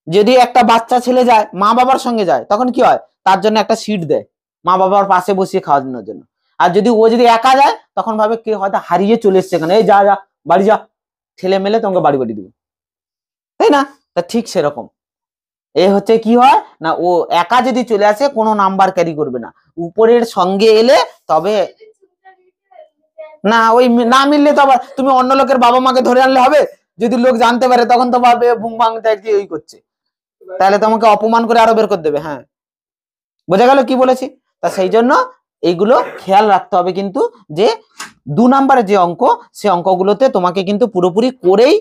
যদি একটা বাচ্চা ছেলে যায় মা বাবার সঙ্গে যায় তখন কি হয়, তার জন্য একটা সিট দেয়, মা বাবার পাশে বসিয়ে খাওয়ানোর জন্য। আর যদি ও যদি একা যায় তখন ভাবে কে হয়তো হারিয়ে চলে এসছে এখানে, এই যা যা বাড়ি যা, ঠেলে মেলে তোমাকে বাড়ি বাড়ি দিবে, তাই না? তা ঠিক সেরকম এ হচ্ছে কি হয় না, ও একা যদি চলে আসে কোনো নাম্বার ক্যারি করবে না, উপরের সঙ্গে এলে তবে না, ওই না মিললে তো আবার তুমি অন্য লোকের বাবা মাকে ধরে আনলে হবে? যদি লোক জানতে পারে তখন তো ভাবে বুং বাং কি ওই করছে, তাহলে তোমাকে অপমান করে আরো বের করে দেবে। হ্যাঁ, বোঝা গেল কি বলেছি? তা সেই জন্য এইগুলো খেয়াল রাখতে হবে কিন্তু, যে 2 নাম্বারের যে অঙ্ক, সে অঙ্কগুলোতে তোমাকে কিন্তু পুরোপুরি করেই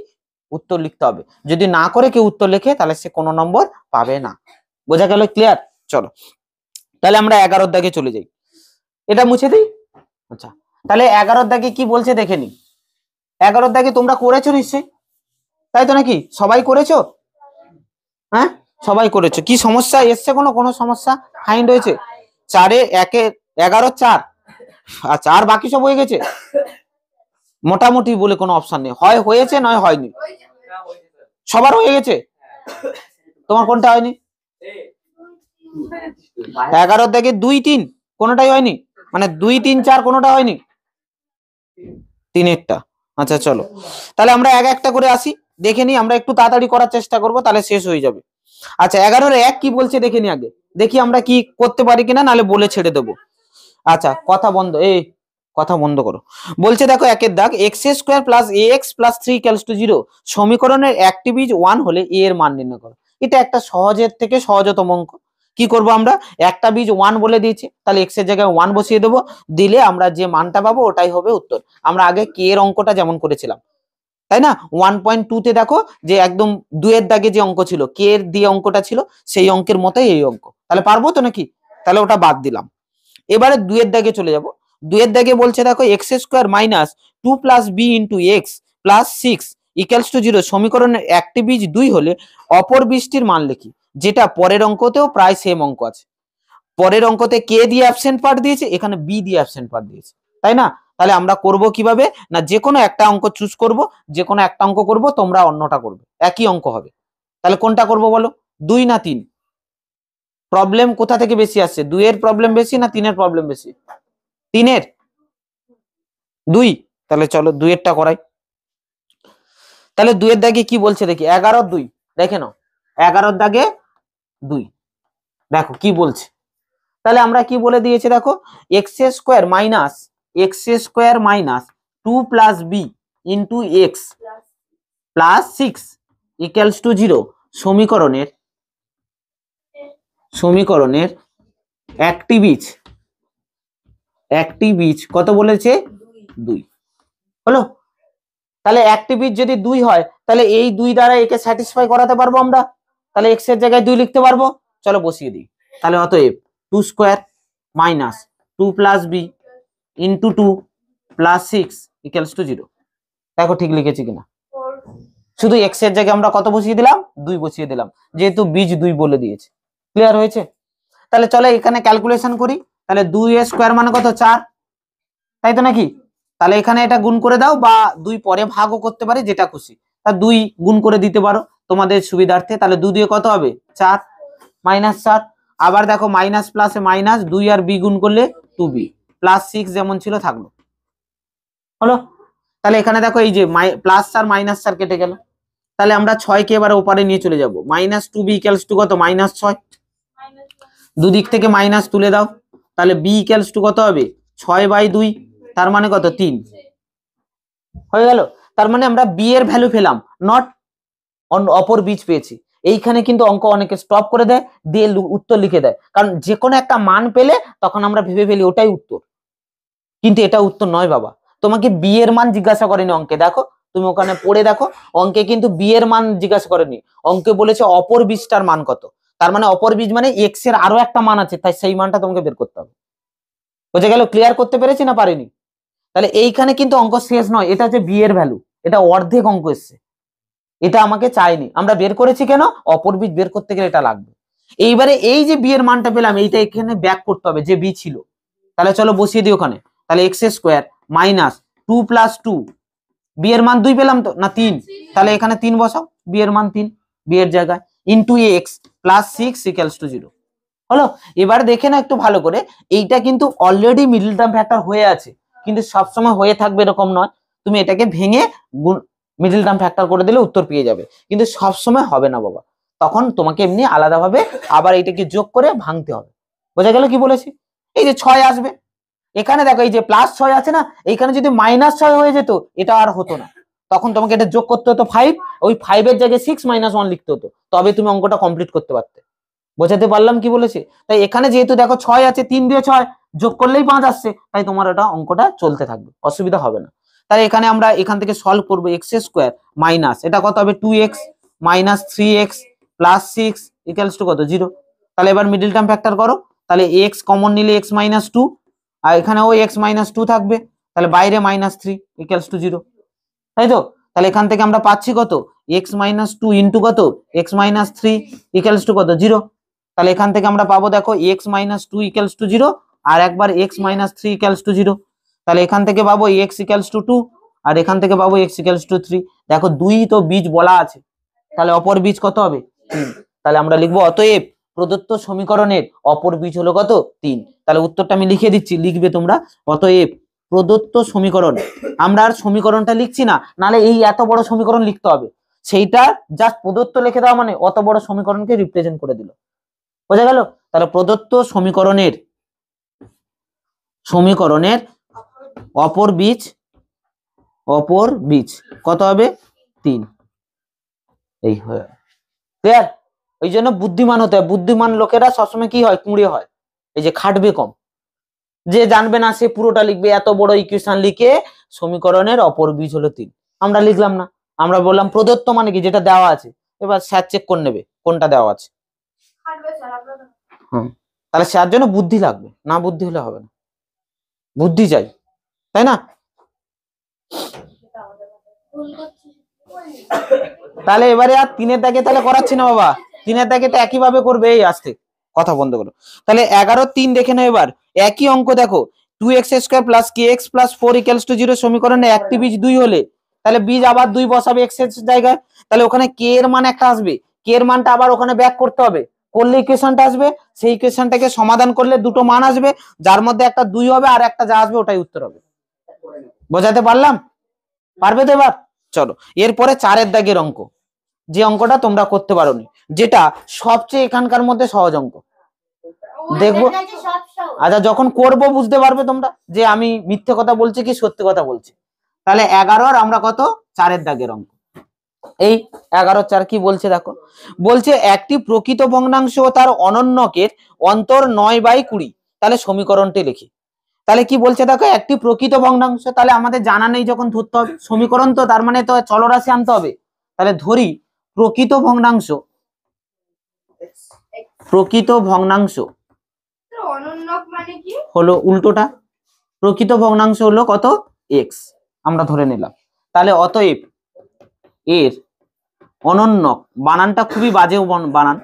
উত্তর লিখতে হবে। যদি না করে কেউ উত্তর লেখে তাহলে সে কোনো নম্বর পাবে না। বোঝা গেল? ক্লিয়ার? চলো তাহলে আমরা 11 দাগে চলে যাই, এটা মুছে দিই। আচ্ছা, তাহলে 11 দাগে কি বলছে দেখে নি। 11 দাগে তোমরা করেছো নিশ্চয়ই, তাই তো নাকি? সবাই করেছো? হ্যাঁ, সবাই করেছো। কি সমস্যা এসছে? কোনো সমস্যা ফাইন্ড হয়েছে? 4-এ 1-এ 11 4, আচ্ছা, আর বাকি সব হয়ে গেছে মোটামুটি বলে কোনো অপশন নেই, হয় হয়েছে নয় হয়নি। সবার হয়ে গেছে, তোমার কোনটা হয়নি? 11 দাগে 2 3 কোনোটাই হয়নি, মানে 2 3 4 কোনোটা হয়নি, 3-এরটা। আচ্ছা চলো তাহলে আমরা এক একটা করে আসি, দেখে নি। আমরা একটু তাড়াতাড়ি করার চেষ্টা করব, তাহলে শেষ হয়ে যাবে। আচ্ছা 11-এর 1 কি বলছে দেখে নি আগে, দেখি আমরা কি করতে পারি কিনা, নাহলে বলে ছেড়ে দেবো। আচ্ছা কথা বন্ধ, এই কথা বন্ধ করো। বলছে দেখো 1-এর দাগ, x² plus ax plus 3 equals to 0 সমীকরণের একটি বীজ 1 হলে a এর মান নির্ণয় করো। এটা একটা সহজের থেকে সহজতম অঙ্ক। কি করব আমরা, একটা বীজ 1 বলে দিয়েছি, তাহলে x এর জায়গায় 1 বসিয়ে দেবো, দিলে আমরা যে মানটা পাবো ওটাই হবে উত্তর। আমরা আগে k এর অঙ্কটা যেমন করেছিলাম, তাই না? 1.2 তে দেখো যে একদম 2-এর দাগে যে অঙ্ক ছিল, k এর দিয়ে অঙ্কটা ছিল, সেই অঙ্কের মতোই এই অঙ্ক। তাহলে পারবো তো নাকি? তাহলে ওটা বাদ দিলাম। এবারে 2-এর দাগে চলে যাব। 2-এর দাগে বলছে দেখো x² minus 2 plus b into x plus 6 equals to 0 সমীকরণের একটি বীজ 2 হলে অপর বীজটির মান লিখি। যেটা পরের অঙ্কতেও প্রায় সেম অঙ্ক আছে। পরের অঙ্কতে কে দিয়ে অ্যাবসেন্ট পার্ট দিয়েছে, এখানে বি দিয়ে অ্যাবসেন্ট পার্ট দিয়েছে, তাই না? তাহলে আমরা করব কিভাবে না, যে কোনো একটা অঙ্ক চুজ করব, যে কোনো একটা অঙ্ক করব, তোমরা অন্যটা করবে, একই অঙ্ক হবে। তাহলে কোনটা করব বলো, 2 না 3? প্রবলেম কোথা থেকে বেশি আসছে, 2-এর প্রবলেম বেশি না 3-এর প্রবলেম বেশি? 3-এর 2, তাহলে চলো 2-এরটা করাই। তাহলে 2-এর দাগে কি বলছে দেখি, 11-2 দেখে নাও, 11-এর দাগে 2 দেখো কি বলছে। তাহলে আমরা কি বলে দিয়েছি দেখো, x² minus 2 plus b into x plus 6 equals to 0 সমীকরণের একটি বীজ কত বলেছে, 2 হলো। তাহলে একটি বীজ যদি 2 হয়, তাহলে এই 2 দ্বারা একে স্যাটিসফাই করাতে পারবো আমরা, তাহলে x এর জায়গায় 2 লিখতে পারবো। চলো বসিয়ে দিই। তাহলে অতএব 2² minus 2 plus b into 2 plus 6 equals to 0। দেখো ঠিক লিখেছি কিনা, শুধু x এর জায়গায় আমরা কত বসিয়ে দিলাম, 2 বসিয়ে দিলাম, যেহেতু বীজ 2 বলে দিয়েছে। ক্লিয়ার হয়েছে? তাহলে চলো এখানে ক্যালকুলেশন করি। তাহলে 2a² মানে কত, 4, তাই তো নাকি? তাহলে এখানে এটা গুণ করে দাও, বা 2 পরে ভাগও করতে পারি, যেটা খুশি। তা 2 গুণ করে দিতে পারো তোমাদের সুবিধার্থে। তাহলে 2 দিয়ে কত হবে, 4 মাইনাস 4। আবার দেখো মাইনাস প্লাসে মাইনাস, 2 আর b গুণ করলে 2b প্লাস 6 যেমন ছিল থাকলো, হলো। তাহলে এখানে দেখো এই যে প্লাস 4 মাইনাস 4 কেটে গেল। তাহলে আমরা 6 কে এবারে ওপারে নিয়ে চলে যাব। মাইনাস 2b ইকুয়ালস টু কত, মাইনাস 6। দুদিক থেকে মাইনাস তুলে দাও, তাহলে b ইকুয়ালস টু কত হবে, 6/2, তার মানে কত, 3 হয়ে গেল। তার মানে আমরা b এর ভ্যালু পেলাম, নট অপর বীজ পেয়েছি। এইখানে কিন্তু অঙ্ক অনেকে স্টপ করে দেয়, দিয়ে উত্তর লিখে দেয়, কারণ যে কোনো একটা মান পেলে তখন আমরা ভেবে ফেলি ওটাই উত্তর, কিন্তু এটা উত্তর নয় বাবা। তোমাকে বি এর মান জিজ্ঞাসা করেনি অঙ্কে, দেখো তুমি ওখানে পড়ে দেখো, অঙ্কে কিন্তু বি এর মান জিজ্ঞাসা করেনি, অঙ্কে বলেছে অপর বীজটার মান কত। তার মানে অপর বীজ মানে এক্স এর আরো একটা মান আছে, তাই সেই মানটা তোমাকে বের করতে হবে। বুঝে গেল? ক্লিয়ার করতে পেরেছি না পারিনি? তাহলে এইখানে কিন্তু অঙ্ক শেষ নয়, এটা হচ্ছে বি এর ভ্যালু, এটা অর্ধেক অঙ্ক এসছে, এটা আমাকে চাইনি, আমরা বের করেছি কেন, অপর বীজ বের করতে গেলে এটা লাগবে। এইবারে এই যে বি এর মানটা পেলাম, এইটা এখানে ব্যাক করতে হবে যে বি ছিল। তাহলে চলো বসিয়ে দিই ওখানে। তাহলে x² মাইনাস 2 প্লাস 2, বি এর মান 2 পেলাম তো না 3, তাহলে এখানে 3 বসাও, বি এর মান 3 বি এর জায়গায়, into x plus 6 equals to 0। হলো। এবার দেখে না একটু ভালো করে, এইটা কিন্তু অলরেডি মিডল টার্ম ফ্যাক্টর হয়ে আছে, কিন্তু সবসময় হয়ে থাকবে এরকম নয়। তুমি এটাকে ভেঙে মিডল টার্ম ফ্যাক্টর করে দিলে উত্তর পেয়ে যাবে, কিন্তু সবসময় হবে না বাবা। তখন তোমাকে এমনি আলাদাভাবে আবার এটাকে যোগ করে ভাঙতে হবে। বোঝা গেল কি বলেছি? এই যে 6 আসবে, এখানে দেখো এই যে +6 আছে না, এইখানে যদি -6 হয়ে যেত এটা আর হতো না, তখন তোমাকে এটা যোগ করতে হতো 5, ওই 5 এর জায়গায় 6 - 1 লিখতে হতো, তবে তুমি অঙ্কটা কমপ্লিট করতে পারতে। বোঝাতে পারলাম কি বলেছি? তাই এখানে যেহেতু দেখো 6 আছে, 3 দিয়ে 6 যোগ করলেই 5 আসছে, তাই তোমার ওটা অঙ্কটা চলতে থাকবে, অসুবিধা হবে না। তাই এখানে আমরা এখান থেকে সলভ করবো x² মাইনাস এটা কত হবে 2x minus 3x plus 6 equals to কত 0। তাহলে এবার মিডল টার্ম ফ্যাক্টর করো, তাহলে x কমন নিলে x - 2, আর এখানেও x - 2 থাকবে, তাহলে বাইরে -3 ইকুয়ালস টু 0, তাই তো? তাহলে এখান থেকে আমরা পাচ্ছি কত x - 2 ইন্টু কত x - 3 ইকুয়ালস টু কত 0। তাহলে এখান থেকে আমরা পাবো দেখো x - 2 ইকুয়ালস টু 0, আর একবার x - 3 ইকুয়ালস টু 0। তাহলে এখান থেকে পাবো x ইকুয়ালস টু 2, আর এখান থেকে পাবো x ইকুয়ালস টু 3। দেখো 2 তো বীজ বলা আছে, তাহলে অপর বীজ কত হবে 3। তাহলে আমরা লিখবো অতএব প্রদত্ত সমীকরণের অপর বীজ হলো কত 3। তাহলে উত্তরটা আমি লিখে দিচ্ছি, লিখবে তোমরা। অতএব প্রদত্ত সমীকরণ, আমরা আর সমীকরণটা লিখছি না, নালে এই এত বড় সমীকরণ লিখতে হবে, সেইটা জাস্ট প্রদত্ত লিখে দেওয়া মানে অত বড় সমীকরণকে রিপ্রেজেন্ট করে দিল। বোঝা গেল? তাহলে প্রদত্ত সমীকরণের অপর বীজ কত হবে 3। এই হয় ক্লিয়ার? ওই জন্য বুদ্ধিমান হতে হয়, বুদ্ধিমান লোকেরা সবসময় কি হয় কুঁড়ে হয়, এই যে খাটবে কম। যে জানবে না সে পুরোটা লিখবে, এত বড় ইকুয়েশন লিখে সমীকরণের অপর বীজ হলো 3 আমরা লিখলাম না, আমরা বললাম প্রদত্ত মানে কি যেটা দেওয়া আছে, এবার স্যার চেক করে নেবে কোনটা দেওয়া আছে। তাহলে স্যার জন্য বুদ্ধি লাগবে, না বুদ্ধি হলে হবে না, বুদ্ধি চাই, তাই না? তাহলে এবারে আর 3-এর দাগে তাহলে করাচ্ছি না বাবা, 3-এর দাগে তো একই ভাবে করবে। এই আসতে কথা বন্ধ করো। তাহলে 11-3 দেখে নাও এবার, একই অঙ্ক দেখো 2x² + kx + 4 = 0 সমীকরণে একটি বীজ 2 হলে, তাহলে বীজ আবার 2 বসাবে x এর জায়গায়, তাহলে ওখানে k এর মান একটা আসবে, k এর মানটা আবার ওখানে ব্যাক করতে হবে, করলে ইকুয়েশনটা আসবে, সেই ইকুয়েশনটাকে সমাধান করলে দুটো মান আসবে, যার মধ্যে একটা 2 হবে আর একটা যা আসবে ওটাই উত্তর হবে। বোঝাতে পারলাম? পারবে তো এবার? চলো এরপরে 4-এর দাগের অঙ্ক, যে অঙ্কটা তোমরা করতে পারোনি, যেটা সবচেয়ে এখানকার মধ্যে সহজ অঙ্ক দেখবো। আচ্ছা যখন করব বুঝতে পারবে তোমরা যে আমি মিথ্যে কথা বলছি কি সত্যি কথা বলছি। তাহলে 11 আর আমরা কত 4-এর দাগের অঙ্ক। এই 11-4 কি বলছে দেখো, বলছে একটি প্রকৃত ভগ্নাংশ ও তার অনন্যকের অন্তর 9/20। তাহলে সমীকরণটি লিখি। তাহলে কি বলছে দেখো একটি প্রকৃত ভগ্নাংশ, তাহলে আমাদের জানা নেই যখন ধরতে হবে, সমীকরণ তো তার মানে তো চলরাশি আনতে হবে। তাহলে ধরি প্রকৃত ভগ্নাংশ হলো উল্টোটা, প্রকৃত ভগ্নাংশ হলো কত x আমরা ধরে নিলাম। তাহলে অতএব এর অনন্যক, বানানটা খুবই বাজে বানান,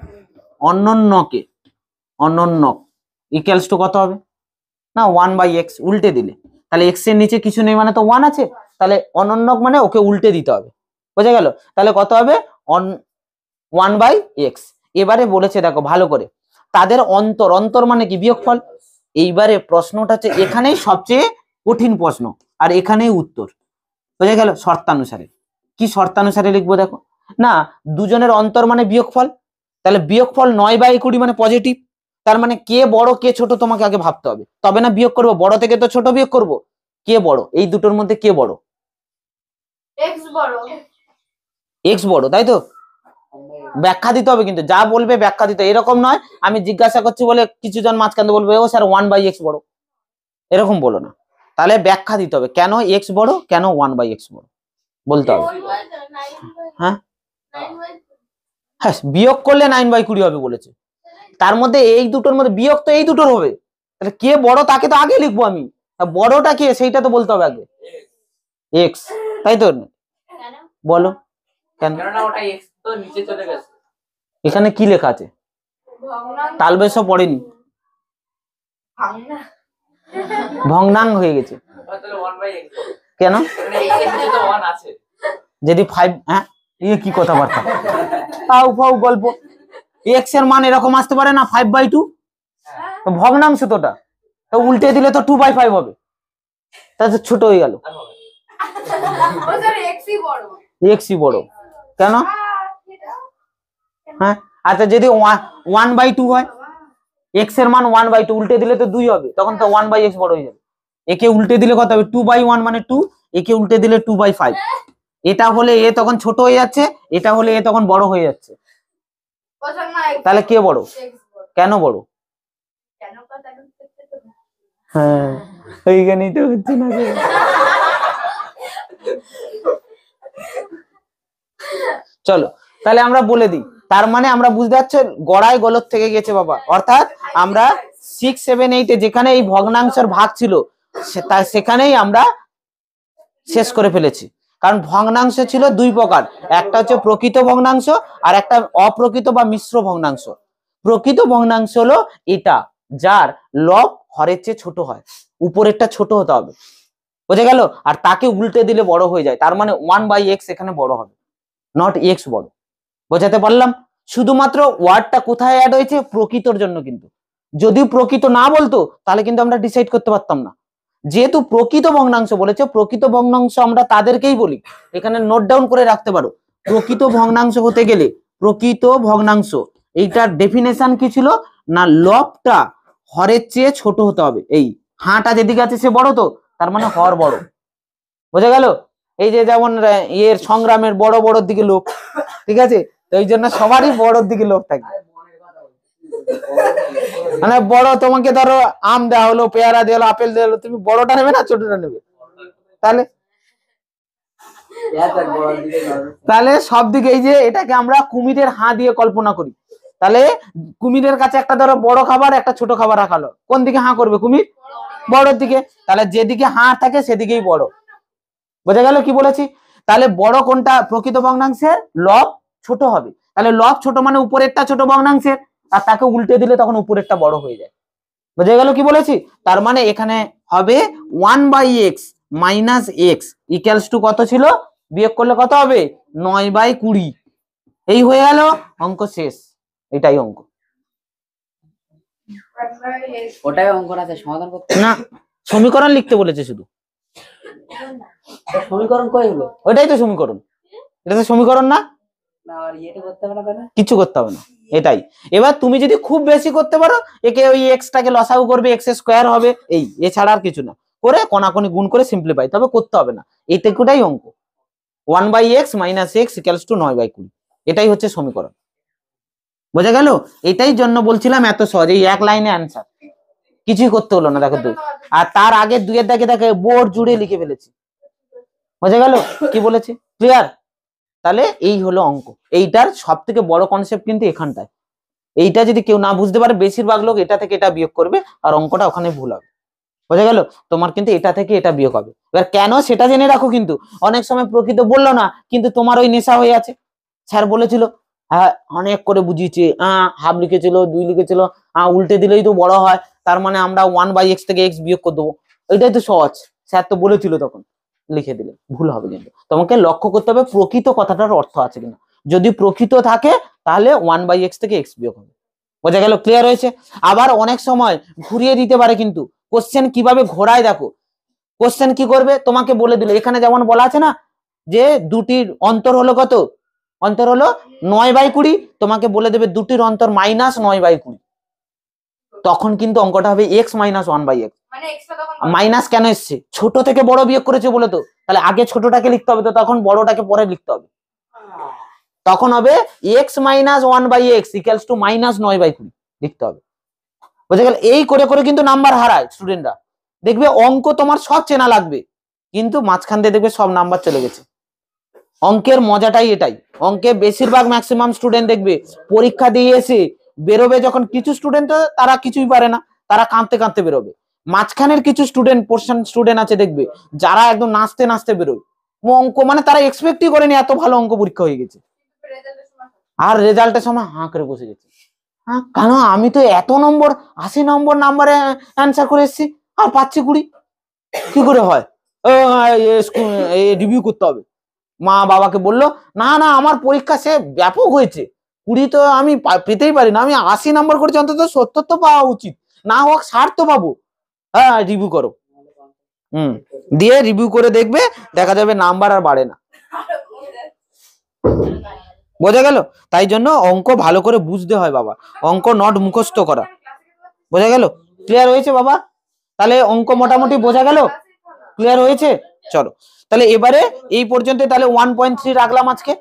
অনন্যক ইকুয়ালস টু কত হবে না 1/x, উল্টে দিলে, তাহলে x এর নিচে কিছু নেই মানে তো 1 আছে, তাহলে অনন্যক মানে ওকে উল্টে দিতে হবে। বোঝা গেল? তাহলে কত হবে 1/x। এবারে বলেছে দেখো ভালো করে, তাদের অন্তর মানে কি বিয়োগফল। এইবারে প্রশ্নটা হচ্ছে এখানেই সবচেয়ে কঠিন প্রশ্ন, আর এখানেই উত্তর। বোঝা গেল? শর্তানুসারে, কি শর্তানুসারে লিখবো দেখো, না দুজনের অন্তর মানে বিয়োগফল, তাহলে বিয়োগফল 9/20 মানে পজিটিভ, তার মানে কে বড় কে ছোট তোমাকে আগে ভাবতে হবে, তবে না বিয়োগ করবো, বড় থেকে তো ছোট বিয়োগ করব। কে বড় এই দুটোর মধ্যে, কে বড়? x বড়, তাই তো? ব্যাখ্যা দিতে হবে, কিন্তু যা বলবে ব্যাখ্যা দিতে, এরকম নয় আমি জিজ্ঞাসা করছি বলে কিছু জন মাঝখান দিয়ে বলবে ও স্যার 1/x বড়, এরকম বলো না। তাহলে ব্যাখ্যা দিতে হবে কেন x বড়, কেন 1/x বড় বলতে হবে। হ্যাঁ হ্যাঁ বিয়োগ করলে 9/20 হবে বলেছে, তার মধ্যে এই দুটোর মধ্যে বিয়োগ তো এই দুটোর হবে, তাহলে কে বড় তাকে তো আগে লিখবো আমি, বড়টা কে সেইটা তো বলতে হবে আগে, x, তাই তো? বলো কেন? এখানে কি লেখা আছে? তালবেশ পড়েনি, ভগ্নাং হয়ে গেছে কেন? যদি 5, হ্যাঁ কি কথাবার্তা, গল্প, x এর মান এরকম আসতে পারে না 5/2, তো ভগ্নাংশ তোটা, তো উল্টে দিলে তো 2/5 হবে, তাহলে ছোট হয়ে গেল। এক্সই বড় কেন? হ্যাঁ আচ্ছা, যদি 1/2 হয়, এক্স এর মান 1/2, উল্টে দিলে তো 2 হবে, তখন তো 1/x বড় হয়ে যাবে। একে উল্টে দিলে কত হবে? 2/1 মানে 2, একে উল্টে দিলে 2/5। এটা হলে এ তখন ছোট হয়ে যাচ্ছে, এটা হলে এ তখন বড় হয়ে যাচ্ছে। তাহলে কে বড়? কেন বড়? হ্যাঁ এইখানেই তো হচ্ছে না। চলো তাহলে আমরা বলে দিই, তার মানে আমরা বুঝতে পারছি গড়াই গলত থেকে গেছে বাবা, অর্থাৎ আমরা 6, 7, 8 যেখানে এই ভগ্নাংশের ভাগ ছিল সেখানেই আমরা শেষ করে ফেলেছি। কারণ ভগ্নাংশ ছিল দুই প্রকার, একটা হচ্ছে প্রকৃত ভগ্নাংশ আর একটা অপ্রকৃত বা মিশ্র ভগ্নাংশ। প্রকৃত ভগ্নাংশ হলো এটা যার লব হরের চেয়ে ছোট হয়, উপরেরটা ছোট হতে হবে, বুঝে গেল? আর তাকে উল্টে দিলে বড় হয়ে যায়, তার মানে 1/x এখানে বড় হবে, নট এক্স বড়। বোঝাতে পারলাম? শুধুমাত্র ওয়ার্ডটা কোথায় অ্যাড হয়েছে? প্রকৃতর জন্য। কিন্তু যদি প্রকৃত না বলতো তাহলে কিন্তু আমরা ডিসাইড করতে পারতাম না। যেহেতু প্রকৃত ভগ্নাংশ বলেছে, প্রকৃত ভগ্নাংশ আমরা তাদেরকেই বলি, এখানে নোট ডাউন করে রাখতে পারো। প্রকৃত ভগ্নাংশ হতে গেলে, প্রকৃত ভগ্নাংশ এইটার ডেফিনেশন কি ছিল না, লবটা হরের চেয়ে ছোট হতে হবে। এই হাঁটা যেদিকে আছে সে বড়, তো তার মানে হর বড়, বোঝা গেল? এই যে যেমন এর সংগ্রামের বড় বড় দিকে লোক, ঠিক আছে, তো এই জন্য সবারই বড়র দিকে লোক থাকে। মানে বড়, তোমাকে ধরো আম দেওয়া হলো, পেয়ারা দেওয়া হলো, আপেল দেওয়া হলো, তুমি বড়টা নেবে না ছোটটা নেবে? তাহলে তাহলে সব দিকে, এই যে এটাকে আমরা কুমিরের হাঁ দিয়ে কল্পনা করি, তাহলে কুমিরের কাছে একটা ধরো বড় খাবার একটা ছোট খাবার রাখালো, কোন দিকে হাঁ করবে? কুমির বড়র দিকে। তাহলে যেদিকে হাঁ থাকে সেদিকেই বড়, বোঝা গেল কি বলেছি? তাহলে বড় কোনটা? প্রকৃত ভগ্নাংশের লব ছোট হবে, তাহলে লব ছোট মানে উপরেরটা ছোট ভগ্নাংশের, আর তাকে উল্টে দিলে তখন উপরেরটা বড় হয়ে যায়। বোঝা গেল কি বলেছি? তার মানে এখানে হবে 1/x minus x equals to কত ছিল? বিয়োগ করলে কত হবে? 9/20। এই হয়ে গেল, অঙ্ক শেষ। এটাই অঙ্ক। ওটাই অঙ্ক আছে, সমাধান করতে না, সমীকরণ লিখতে বলেছে শুধু। সমীকরণ কই হলো? ওইটাই তো সমীকরণ, এটা তো সমীকরণ না, আর ইয়েটা করতে হবে না, তাহলে কিছু করতে হবে না। এটাই। এবার তুমি যদি খুব বেশি করতে পারো, একে ওই এক্সটাকে লসাগু করবে, এক্স স্কোয়ার হবে, এই এছাড়া আর কিছু না, করে কোনাকুনি গুণ করে সিম্পলিফাই, তবে করতে হবে না। এইটুকুটাই অঙ্ক, 1/x minus x equals two 9/20। এটাই হচ্ছে সমীকরণ, বোঝা গেল? এটাই জন্য বলছিলাম এত সহজ, এই এক লাইনে অ্যান্সার, কিছুই করতে হলো না। দেখো দুই, আর তার আগে দুইয়ের দাগে দেখে বোর্ড জুড়ে লিখে ফেলেছি, বোঝা গেল কি বলেছি? ক্লিয়ার? তাহলে এই হলো অঙ্ক। এইটার সব থেকে বড় কনসেপ্ট কিন্তু এখানটায়। এইটা যদি কেউ না বুঝতে পারে, বেশিরভাগ লোক এটা থেকে এটা বিয়োগ করবে, আর অঙ্কটা ওখানে ভুল হবে, বোঝা গেল? তোমার কিন্তু এটা থেকে এটা বিয়োগ হবে। এবার কেন সেটা জেনে রাখো। কিন্তু অনেক সময় প্রকৃত বললো না, কিন্তু তোমার ওই নেশা হয়ে আছে, স্যার বলেছিল, হ্যাঁ অনেক করে বুঝিয়েছে, হাফ লিখেছিল, 2 লিখেছিল, উল্টে দিলেই তো বড় হয়, তার মানে আমরা 1/x থেকে x বিয়োগ করে দেবো, এটাই তো সহজ, স্যার তো বলেছিল, তখন লিখে দিলে ভুল হবে। কিন্তু তোমাকে লক্ষ্য করতে হবে প্রকৃত কথাটার অর্থ আছে কিনা। যদি প্রকৃত থাকে তাহলে 1/x থেকে x বিয়োগ হবে, বোঝা গেল? ক্লিয়ার হয়েছে? আবার অনেক সময় ঘুরিয়ে দিতে পারে, কিন্তু কোশ্চেন কিভাবে ঘোরায় দেখো। কোশ্চেন কি করবে তোমাকে বলে দিল, এখানে যেমন বলা আছে না যে দুটির অন্তর হলো কত? অন্তর হলো 9/20, তোমাকে বলে দেবে দুটির অন্তর মাইনাস 9/20, তখন কিন্তু অঙ্কটা হবে x মাইনাস 1/x। মাইনাস কেন এসছে? ছোট থেকে বড় বিয়োগ করেছে বলে, তো তাহলে আগে ছোটটাকে লিখতে হবে, তো তখন বড়টাকে পরে লিখতে হবে, তখন হবে x minus 1/x equals to minus 9/20 লিখতে হবে, বুঝে গেল? এই করে করে কিন্তু নাম্বার হারায় স্টুডেন্টরা। দেখবে অঙ্ক তোমার সব চেনা লাগবে, কিন্তু মাঝখান দিয়ে দেখবে সব নাম্বার চলে গেছে। অঙ্কের মজাটাই এটাই। অঙ্কে বেশিরভাগ ম্যাক্সিমাম স্টুডেন্ট দেখবে পরীক্ষা দিয়ে এসে বেরোবে, যখন কিছু স্টুডেন্ট তারা কিছুই পারে না, তারা কাঁদতে কাঁদতে বেরোবে। মাঝখানের কিছু স্টুডেন্ট, পোর্শন স্টুডেন্ট আছে দেখবে, যারা একদম নাচতে নাচতে বেরোয় অঙ্ক, মানে তারা এক্সপেক্টই করেনি এত ভালো অঙ্ক পরীক্ষা হয়ে গেছে, আর রেজাল্টের সময় হাঁ করে বসে গেছে। হ্যাঁ, কেন? আমি তো এত নম্বর, 80 নম্বর নাম্বারে অ্যান্সার করে এসেছি, আর পাচ্ছি 20, কি করে হয়? রিভিউ করতে হবে। মা বাবাকে বললো, না না আমার পরীক্ষা সে ব্যাপক হয়েছে, 20 তো আমি পেতেই পারি না, আমি 80 নাম্বার করেছি, অন্তত 70 তো পাওয়া উচিত, না হোক 60 তো পাবো। হ্যাঁ রিভিউ করো, দিয়ে রিভিউ করে দেখবে, দেখা যাবে নাম্বার আর বাড়ে না। বোঝা গেল? তাই জন্য অঙ্ক ভালো করে বুঝতে হয় বাবা, অঙ্ক নট মুখস্থ করা। বোঝা গেল? ক্লিয়ার হয়েছে বাবা? তাহলে অঙ্ক মোটামুটি বোঝা গেল, ক্লিয়ার হয়েছে? চলো তাহলে এবারে এই পর্যন্ত, তাহলে 1.3 রাখলাম আজকে।